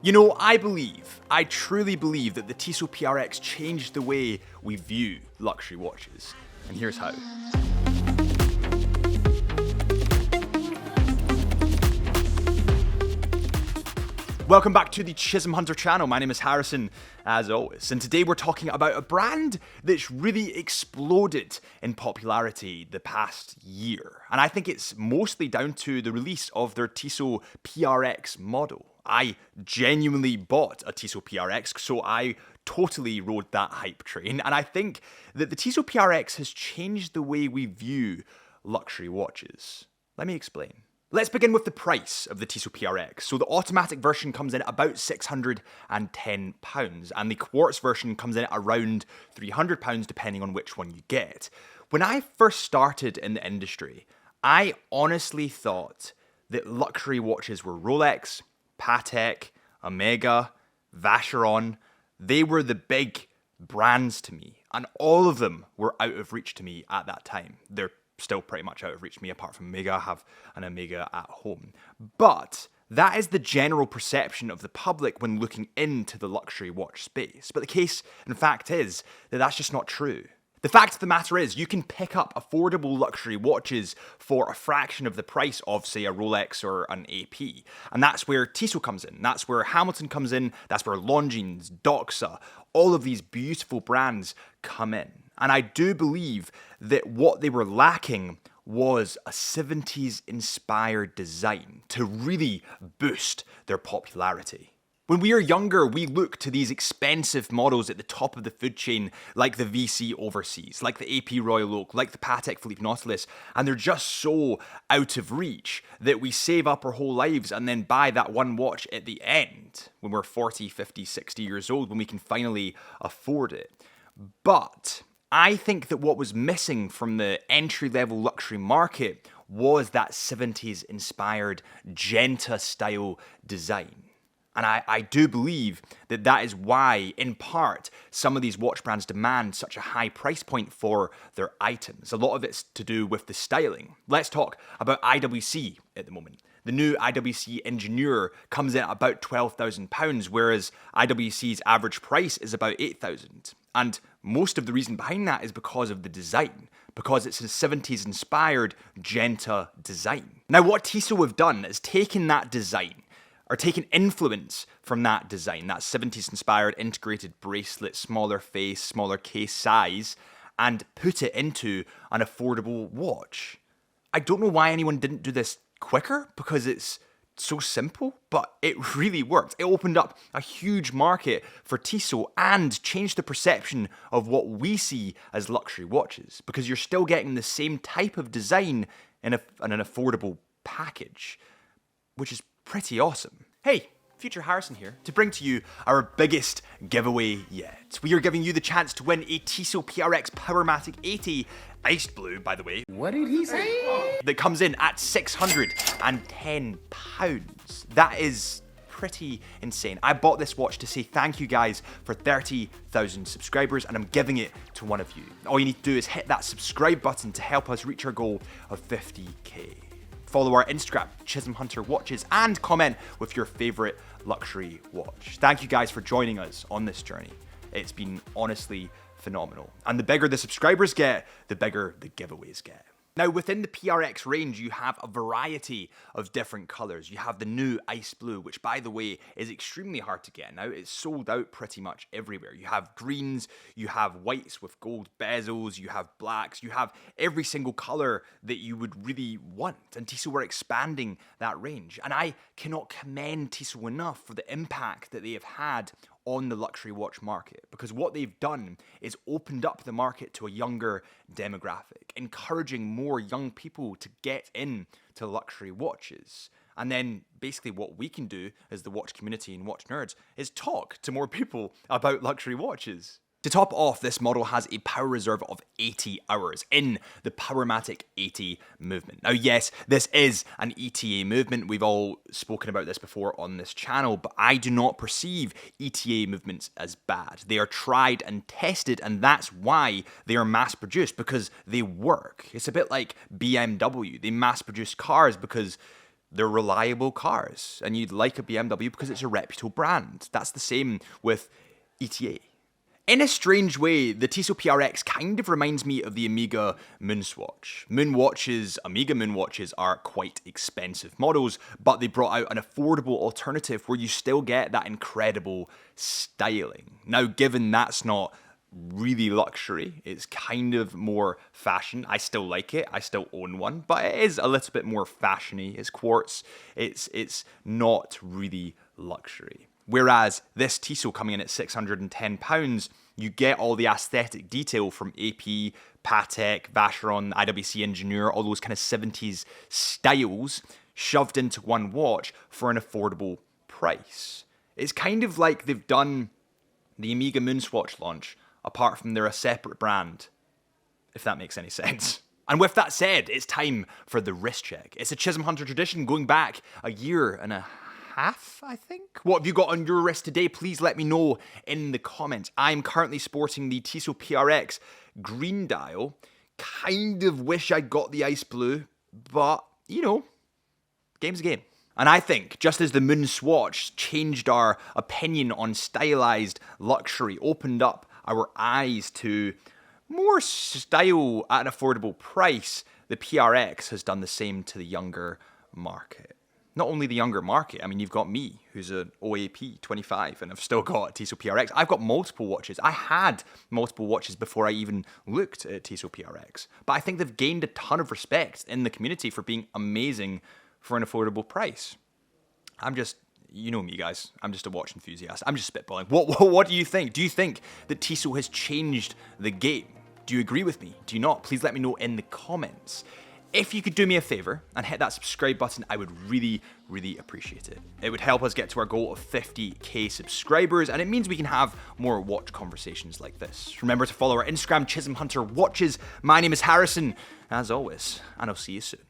You know, I truly believe that the Tissot PRX changed the way we view luxury watches. And here's how. Welcome back to the Chisholm Hunter channel. My name is Harrison, as always. And today we're talking about a brand that's really exploded in popularity the past year. And I think it's mostly down to the release of their Tissot PRX model. I genuinely bought a Tissot PRX, so I totally rode that hype train. And I think that the Tissot PRX has changed the way we view luxury watches. Let me explain. Let's begin with the price of the Tissot PRX. So the automatic version comes in at about £610, and the quartz version comes in at around £300, depending on which one you get. When I first started in the industry, I honestly thought that luxury watches were Rolex, Patek, Omega, Vacheron. They were the big brands to me, and all of them were out of reach to me at that time. They're still pretty much out of reach to me, apart from Omega. I have an Omega at home. But that is the general perception of the public when looking into the luxury watch space. But the case, in fact, is that that's just not true. The fact of the matter is, you can pick up affordable luxury watches for a fraction of the price of, say, a Rolex or an AP. And that's where Tissot comes in. That's where Hamilton comes in. That's where Longines, Doxa, all of these beautiful brands come in. And I do believe that what they were lacking was a 70s inspired design to really boost their popularity. When we are younger, we look to these expensive models at the top of the food chain, like the VC Overseas, like the AP Royal Oak, like the Patek Philippe Nautilus, and they're just so out of reach that we save up our whole lives and then buy that one watch at the end when we're 40, 50, 60 years old, when we can finally afford it. But I think that what was missing from the entry-level luxury market was that 70s inspired Genta style design. And I do believe that that is why, in part, some of these watch brands demand such a high price point for their items. A lot of it's to do with the styling. Let's talk about IWC at the moment. The new IWC Engineer comes in at about £12,000, whereas IWC's average price is about £8,000. And most of the reason behind that is because of the design, because it's a 70s inspired Genta design. Now, what Tissot have done is taken that design, or taken influence from that design, that 70s inspired integrated bracelet, smaller face, smaller case size, and put it into an affordable watch. I don't know why anyone didn't do this quicker, because it's so simple, but it really worked. It opened up a huge market for Tissot and changed the perception of what we see as luxury watches, because you're still getting the same type of design in an affordable package, which is pretty awesome. Hey, Future Harrison here to bring to you our biggest giveaway yet. We are giving you the chance to win a Tissot PRX Powermatic 80 Iced Blue, by the way. What did he say? That comes in at £610. That is pretty insane. I bought this watch to say thank you guys for 30,000 subscribers, and I'm giving it to one of you. All you need to do is hit that subscribe button to help us reach our goal of 50k. Follow our Instagram, Chisholm Hunter Watches, and comment with your favorite luxury watch. Thank you guys for joining us on this journey. It's been honestly phenomenal. And the bigger the subscribers get, the bigger the giveaways get. Now, within the PRX range, you have a variety of different colors. You have the new Ice Blue, which, by the way, is extremely hard to get now. It's sold out pretty much everywhere. You have greens, you have whites with gold bezels, you have blacks, you have every single color that you would really want. And Tissot were expanding that range. And I cannot commend Tissot enough for the impact that they have had on the luxury watch market, because what they've done is opened up the market to a younger demographic, encouraging more young people to get into luxury watches. And then basically what we can do as the watch community and watch nerds is talk to more people about luxury watches. To top off, this model has a power reserve of 80 hours in the Powermatic 80 movement. Now, yes, this is an ETA movement. We've all spoken about this before on this channel, but I do not perceive ETA movements as bad. They are tried and tested, and that's why they are mass-produced, because they work. It's a bit like BMW. They mass-produce cars because they're reliable cars, and you'd like a BMW because it's a reputable brand. That's the same with ETA. In a strange way, the Tissot PRX kind of reminds me of the Amiga Moonswatch. Amiga Moonwatches are quite expensive models, but they brought out an affordable alternative where you still get that incredible styling. Now, given that's not really luxury, it's kind of more fashion. I still like it, I still own one, but it is a little bit more fashiony. It's quartz, it's not really luxury. Whereas this Tissot coming in at £610, you get all the aesthetic detail from AP, Patek, Vacheron, IWC Engineer, all those kind of 70s styles shoved into one watch for an affordable price. It's kind of like they've done the Amiga Moonswatch launch, apart from they're a separate brand, if that makes any sense. And with that said, it's time for the wrist check. It's a Chisholm Hunter tradition going back a year and a half, I think. What have you got on your wrist today? Please let me know in the comments. I'm currently sporting the Tissot PRX green dial. Kind of wish I got the ice blue, but, you know, game's a game. And I think, just as the Moonswatch changed our opinion on stylized luxury, opened up our eyes to more style at an affordable price, the PRX has done the same to the younger market. Not only the younger market, I mean, you've got me, who's an OAP 25, and I've still got a Tissot PRX. I've got multiple watches. I had multiple watches before I even looked at Tissot PRX. But I think they've gained a ton of respect in the community for being amazing for an affordable price. You know me, guys. I'm just a watch enthusiast. I'm just spitballing. What do you think? Do you think that Tissot has changed the game? Do you agree with me? Do you not? Please let me know in the comments. If you could do me a favor and hit that subscribe button, I would really, really appreciate it. It would help us get to our goal of 50k subscribers, and it means we can have more watch conversations like this. Remember to follow our Instagram, Chisholm Hunter Watches. My name is Harrison, as always, and I'll see you soon.